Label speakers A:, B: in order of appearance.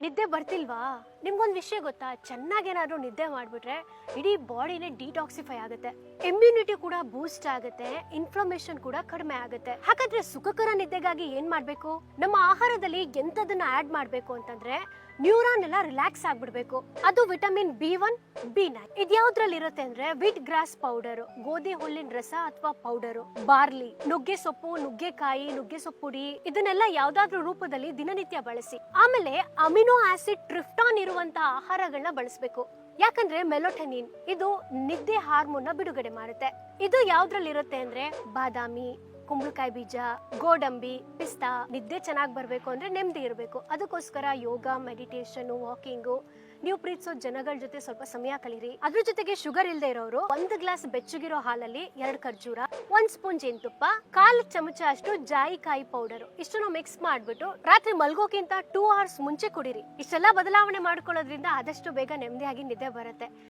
A: ನಿದ್ದೆ ಬರ್ತಿಲ್ವಾ? ನಿಮ್ಗೊಂದು ವಿಷಯ ಗೊತ್ತಾ? ಚೆನ್ನಾಗೇನಾದ್ರೂ ನಿದ್ದೆ ಮಾಡ್ಬಿಟ್ರೆ ಇಡೀ ಬಾಡಿನೇ ಡಿಟಾಕ್ಸಿಫೈ ಆಗುತ್ತೆ, ಇಮ್ಯುನಿಟಿ ಕೂಡ ಬೂಸ್ಟ್ ಆಗುತ್ತೆ, ಇನ್ಫ್ಲಮೇಷನ್ ಕೂಡ ಕಡಿಮೆ ಆಗುತ್ತೆ. ಹಾಗಾದ್ರೆ ಸುಖಕರ ನಿದ್ದೆಗಾಗಿ ಏನ್ ಮಾಡ್ಬೇಕು? ನಮ್ಮ ಆಹಾರದಲ್ಲಿ ಎಂತದನ್ನ ಆಡ್ ಮಾಡ್ಬೇಕು ಅಂತಂದ್ರೆ ನ್ಯೂರಾನ್ ಎಲ್ಲ ರಿಲ್ಯಾಕ್ಸ್ ಆಗ್ಬಿಡ್ಬೇಕು. ಅದು ವಿಟಮಿನ್ B1 B9 ಇದ್ಯಾವ್ದ್ರಲ್ಲಿ ಇರುತ್ತೆ ಅಂದ್ರೆ ವೀಟ್ ಗ್ರಾಸ್ ಪೌಡರ್, ಗೋಧಿ ಹುಲ್ಲಿನ ರಸ ಅಥವಾ ಪೌಡರ್, ಬಾರ್ಲಿ, ನುಗ್ಗೆ ಸೊಪ್ಪು, ನುಗ್ಗೆಕಾಯಿ, ನುಗ್ಗೆ ಸೊಪ್ಪು ಪುಡಿ, ಇದನ್ನೆಲ್ಲ ಯಾವ್ದಾದ್ರು ರೂಪದಲ್ಲಿ ದಿನನಿತ್ಯ ಬಳಸಿ. ಆಮೇಲೆ ಅಮಿನೋ ಆಸಿಡ್ ಟ್ರಿಫ್ಟಾನ್ ಇರುವಂತ ಆಹಾರಗಳನ್ನ ಬಳಸಬೇಕು. ಯಾಕಂದ್ರೆ ಮೆಲೋಟನಿನ್ ಇದು ನಿದ್ದೆ ಹಾರ್ಮೋನ್ ನ ಬಿಡುಗಡೆ ಮಾಡುತ್ತೆ. ಇದು ಯಾವ್ದ್ರಲ್ಲಿ ಇರುತ್ತೆ ಅಂದ್ರೆ ಬಾದಾಮಿ, ಕುಂಬಳಕಾಯಿ ಬೀಜ, ಗೋಡಂಬಿ, ಪಿಸ್ತಾ. ನಿದ್ದೆ ಚೆನ್ನಾಗಿ ಬರ್ಬೇಕು ಅಂದ್ರೆ ನೆಮ್ಮದಿ ಇರಬೇಕು. ಅದಕ್ಕೋಸ್ಕರ ಯೋಗ, ಮೆಡಿಟೇಷನ್, ವಾಕಿಂಗು, ನೀವು ಪ್ರೀತಿಸೋ ಜನಗಳ ಜೊತೆ ಸ್ವಲ್ಪ ಸಮಯ ಕಳೀರಿ. ಅದ್ರ ಜೊತೆಗೆ ಶುಗರ್ ಇಲ್ಲದೆ ಇರೋರು 1 ಗ್ಲಾಸ್ ಬೆಚ್ಚಗಿರೋ ಹಾಲಲ್ಲಿ 2 ಖರ್ಜೂರ, 1 ಸ್ಪೂನ್ ಜೇನುತುಪ್ಪ, 1/4 ಚಮಚ ಅಷ್ಟು ಜಾಯಿಕಾಯಿ ಪೌಡರ್ ಇಷ್ಟನ್ನು ಮಿಕ್ಸ್ ಮಾಡ್ಬಿಟ್ಟು ರಾತ್ರಿ ಮಲ್ಗೋಕ್ಕಿಂತ 2 ಅವರ್ಸ್ ಮುಂಚೆ ಕುಡೀರಿ. ಇಷ್ಟೆಲ್ಲ ಬದಲಾವಣೆ ಮಾಡ್ಕೊಳ್ಳೋದ್ರಿಂದ ಆದಷ್ಟು ಬೇಗ ನೆಮ್ಮದಿಯಾಗಿ ನಿದ್ದೆ ಬರುತ್ತೆ.